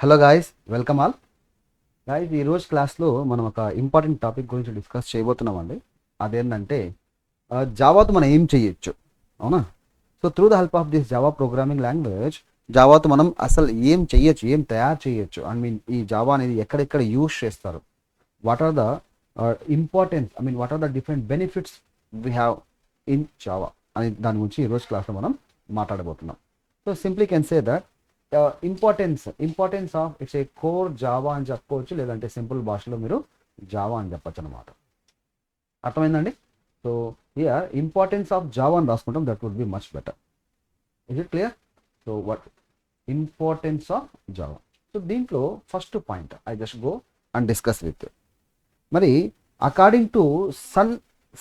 Hello guys, welcome all. Guys, ఈరోజు క్లాస్లో మనం ఒక ఇంపార్టెంట్ టాపిక్ గురించి డిస్కస్ చేయబోతున్నామండి. అదేంటంటే జావాతో మనం ఏం చేయొచ్చు, అవునా? So through the help of this Java programming language, జావాతో మనం అసలు ఏం చేయొచ్చు, ఏం తయారు చేయొచ్చు, ఐ మీన్ ఈ జావా అనేది ఎక్కడెక్కడ యూజ్ చేస్తారు, what are the importance, I mean what are the different benefits we have in Java అని దాని గురించి ఈరోజు క్లాస్లో మనం మాట్లాడబోతున్నాం. So simply can say that importance of it's a core Java అని చెప్పుకోవచ్చు, లేదంటే సింపుల్ భాషలో మీరు జావా అని చెప్పచ్చు అనమాట. అర్థమైందండి? So here importance of Java అని రాసుకుంటాం, that would be much better. Is it clear? So what importance of Java? So దీంట్లో first point I just go and discuss with. మరి according to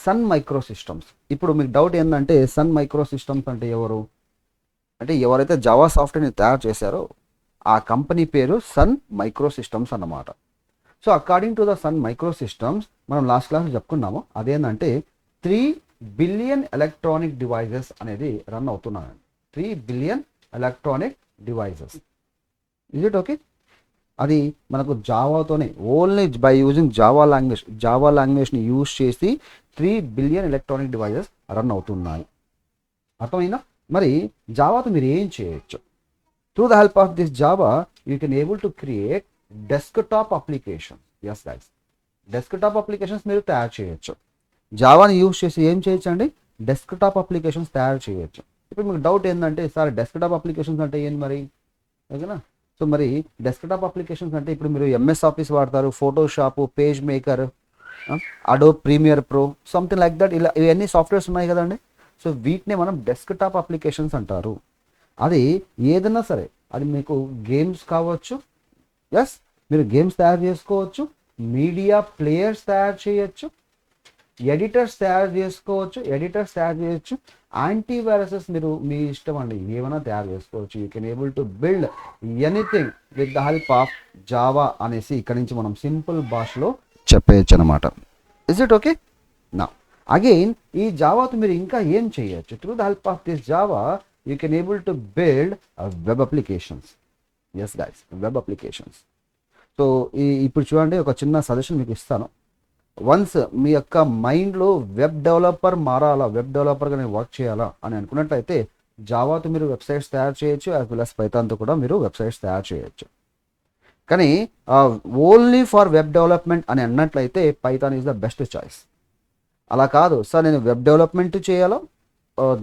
Sun Microsystems, ఇప్పుడు మీకు doubt ఏంటంటే sun micro systems అంటే ఎవరు? అంటే ఎవరైతే Java సాఫ్ట్వేర్ని తయారు చేశారో ఆ కంపెనీ పేరు సన్ మైక్రో సిస్టమ్స్ అన్నమాట. So according to the Sun Microsystems, మనం లాస్ట్ క్లాస్ చెప్పుకున్నాము, అదేంటంటే 3 బిలియన్ ఎలక్ట్రానిక్ డివైజెస్ అనేది రన్ అవుతున్నాయండి. 3 billion electronic devices. Is it okay? అది మనకు జావాతోనే, ఓన్లీ బై యూజింగ్ జావా లాంగ్వేజ్ని యూజ్ చేసి 3 బిలియన్ ఎలక్ట్రానిక్ డివైజెస్ రన్ అవుతున్నాయి. అర్థమైందా? మరి జావాతో మీరు ఏం చేయొచ్చు? Through the help of this Java you can able to create desktop application. Yes guys, desktop applications మీరు తయారు చేయొచ్చు. జావాని యూజ్ చేసి ఏం చేయొచ్చు అండి? డెస్క్టాప్ అప్లికేషన్స్ తయారు చేయొచ్చు. ఇప్పుడు మీకు డౌట్ ఏంటంటే, సార్ డెస్క్టాప్ అప్లికేషన్స్ అంటే ఏంటి మరి? ఓకేనా? సో మరి డెస్క్టాప్ అప్లికేషన్స్ అంటే ఇప్పుడు మీరు ఎంఎస్ ఆఫీస్ వాడతారు, Photoshop, page maker, Adobe Premiere Pro, something like that, ఇలా ఇవన్నీ సాఫ్ట్వేర్స్ ఉన్నాయి కదండి. సో వీటిని మనం డెస్క్టాప్ అప్లికేషన్స్ అంటారు. అది ఏదైనా సరే, అది మీకు గేమ్స్ కావచ్చు, ఎస్, మీరు గేమ్స్ తయారు చేసుకోవచ్చు, మీడియా ప్లేయర్స్ తయారు చేయొచ్చు, ఎడిటర్స్ తయారు చేయొచ్చు, యాంటీవైరసెస్ మీరు మీ ఇష్టం అండి, ఏమైనా తయారు చేసుకోవచ్చు. You can able to build anything with the help of Java అనేసి ఇక్కడ నుంచి మనం సింపుల్ భాషలో చెప్పేయచ్చు అనమాట. Is it okay? నా అగైన్ ఈ జావాతో మీరు ఇంకా ఏం చేయొచ్చు? Through the help of this Java you can able to build web applications. Yes guys, web applications. So ఇప్పుడు చూడండి, ఒక చిన్న సజెషన్ మీకు ఇస్తాను. వన్స్ మీ యొక్క మైండ్లో వెబ్ డెవలపర్ మారాలా, వెబ్ డెవలపర్గా నేను వర్క్ చేయాలా అని అనుకున్నట్లయితే జావాతో మీరు వెబ్సైట్స్ తయారు చేయొచ్చు, యాజ్ వెల్ యాజ్ పైథాన్తో కూడా మీరు వెబ్సైట్స్ తయారు చేయొచ్చు. కానీ ఓన్లీ ఫర్ వెబ్ డెవలప్మెంట్ అని అన్నట్లయితే Python is the best choice. అలా కాదు సార్, నేను వెబ్ డెవలప్మెంట్ చేయాలో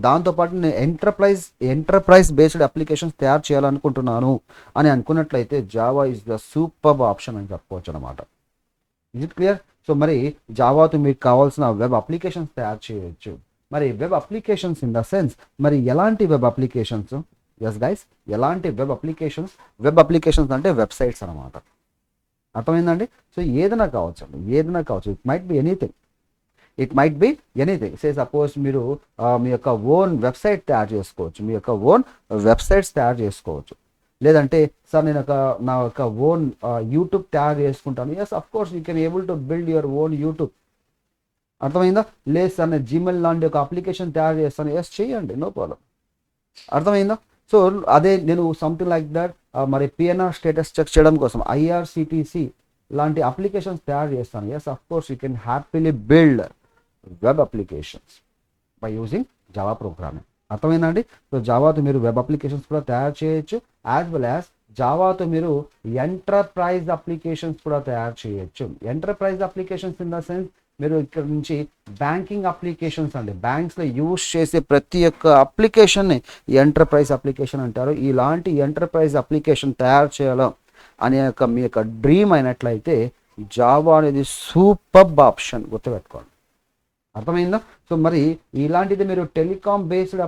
దాంతోపాటు నేను ఎంటర్ప్రైజ్ బేస్డ్ అప్లికేషన్స్ తయారు చేయాలనుకుంటున్నాను అని అనుకున్నట్లయితే Java is the super option అని చెప్పుకోవచ్చు అనమాట. Is it clear? సో మరి జావాతో మీకు కావాల్సిన వెబ్ అప్లికేషన్స్ తయారు చేయొచ్చు. మరి web applications in the sense, మరి ఎలాంటి వెబ్ అప్లికేషన్స్? ఎస్ గైస్, ఎలాంటి వెబ్ అప్లికేషన్స్ అంటే వెబ్సైట్స్ అనమాట. అర్థమైందండి? సో ఏదైనా కావచ్చు అండి, ఏదైనా కావచ్చు. It might be anything. Say suppose మీరు మీ యొక్క ఓన్ వెబ్సైట్ తయారు చేసుకోవచ్చు. లేదంటే సార్ నేను నా యొక్క ఓన్ యూట్యూబ్ తయారు చేసుకుంటాను. Yes, of course you can able to build your own YouTube. అర్థమైందా? లేదు సార్ నేను జీమెయిల్ లాంటి ఒక అప్లికేషన్ తయారు చేస్తాను. ఎస్, చేయండి, నో ప్రాబ్లం. అర్థమైందా? సో అదే నేను సంథింగ్ లైక్ దట్, మరి పిఎన్ఆర్ స్టేటస్ చెక్ చేయడం కోసం ఐఆర్సిటిసి లాంటి అప్లికేషన్స్ తయారు చేస్తాను. Yes, of course you can happily build web applications by using Java programming. అర్థమైందండి? సో జావాతో మీరు వెబ్ అప్లికేషన్స్ కూడా తయారు చేయొచ్చు, యాజ్ వెల్ యాజ్ జావాతో మీరు ఎంటర్ప్రైజ్ అప్లికేషన్స్ కూడా తయారు చేయొచ్చు. Enterprise applications in the sense, మీరు ఇక్కడ నుంచి బ్యాంకింగ్ అప్లికేషన్స్ అండి, బ్యాంక్స్లో యూజ్ చేసే ప్రతి ఒక్క అప్లికేషన్ని ఎంటర్ప్రైజ్ అప్లికేషన్ అంటారు. ఇలాంటి ఎంటర్ప్రైజ్ అప్లికేషన్ తయారు చేయాలో అనే మీ యొక్క డ్రీమ్ అయినట్లయితే జావా అనేది సూపర్ ఆప్షన్, గుర్తుపెట్టుకోండి. అర్థమైందా? సో మరి ఇలాంటిది మీరు టెలికామ్ బేస్డ్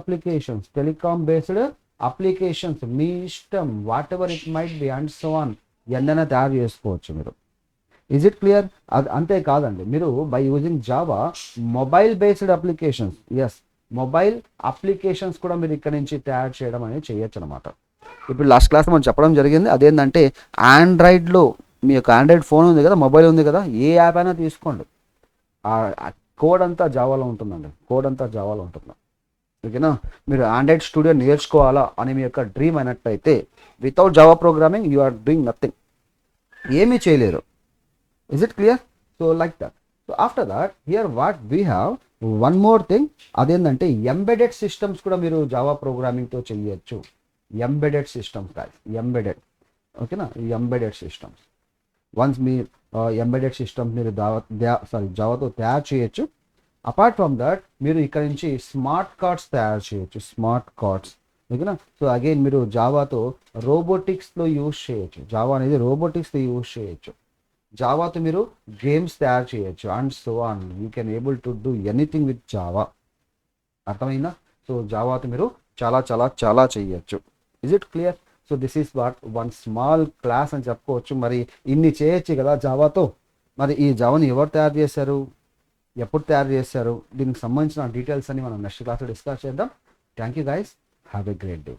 అప్లికేషన్స్ మీ ఇష్టం, whatever it might be and so on, ఎన్నైనా తయారు చేసుకోవచ్చు మీరు. Is it clear? అది అంతేకాదండి, మీరు by using Java mobile based applications, yes, mobile applications కూడా మీరు ఇక్కడ నుంచి తయారు చేయడం అనేది చేయొచ్చు అనమాట. ఇప్పుడు లాస్ట్ క్లాస్ మనం చెప్పడం జరిగింది, అదేంటంటే ఆండ్రాయిడ్లో మీ యొక్క ఆండ్రాయిడ్ ఫోన్ ఉంది కదా, మొబైల్ ఉంది కదా, ఏ యాప్ అయినా తీసుకోండి, కోడ్ అంతా జావాలో ఉంటుందండి. ఓకేనా. మీరు ఆండ్రాయిడ్ స్టూడియో నేర్చుకోవాలా అని మీ యొక్క డ్రీమ్ అయినట్టయితే without Java programming you are doing nothing, ఏమీ చేయలేరు. Is it clear? So like that. So after that here what we have one more thing, అదేంటంటే ఎంబెడెడ్ సిస్టమ్స్ కూడా మీరు జావా ప్రోగ్రామింగ్తో చేయొచ్చు. ఎంబెడెడ్ సిస్టమ్స్ గాయస్, ఎంబెడెడ్, ఓకేనా. Embedded systems once మీ embedded systems మీరు జావాతో తయారు చేయొచ్చు. అపార్ట్ ఫ్రమ్ దట్ మీరు ఇక్కడ నుంచి స్మార్ట్ కార్డ్స్ తయారు చేయొచ్చు, స్మార్ట్ కార్డ్స్, ఓకేనా. సో అగైన్ మీరు జావాతో రోబోటిక్స్లో యూజ్ చేయొచ్చు, జావా అనేది రోబోటిక్స్లో యూజ్ చేయొచ్చు. జావాతో మీరు గేమ్స్ తయారు చేయొచ్చు and so on. You can able to do anything with Java. అర్థమైందా? సో జావాతో మీరు చాలా చాలా చాలా చేయొచ్చు. Is it clear? So this is what one small class అని చెప్పుకోవచ్చు. మరి ఇన్ని చేయొచ్చు కదా జావాతో. మరి ఈ జావాని ఎవరు తయారు చేశారు, ఎప్పుడు తయారు చేశారు, దీనికి సంబంధించిన డీటెయిల్స్ అని మనం నెక్స్ట్ క్లాస్లో డిస్కస్ చేద్దాం. Thank you guys, have a great day.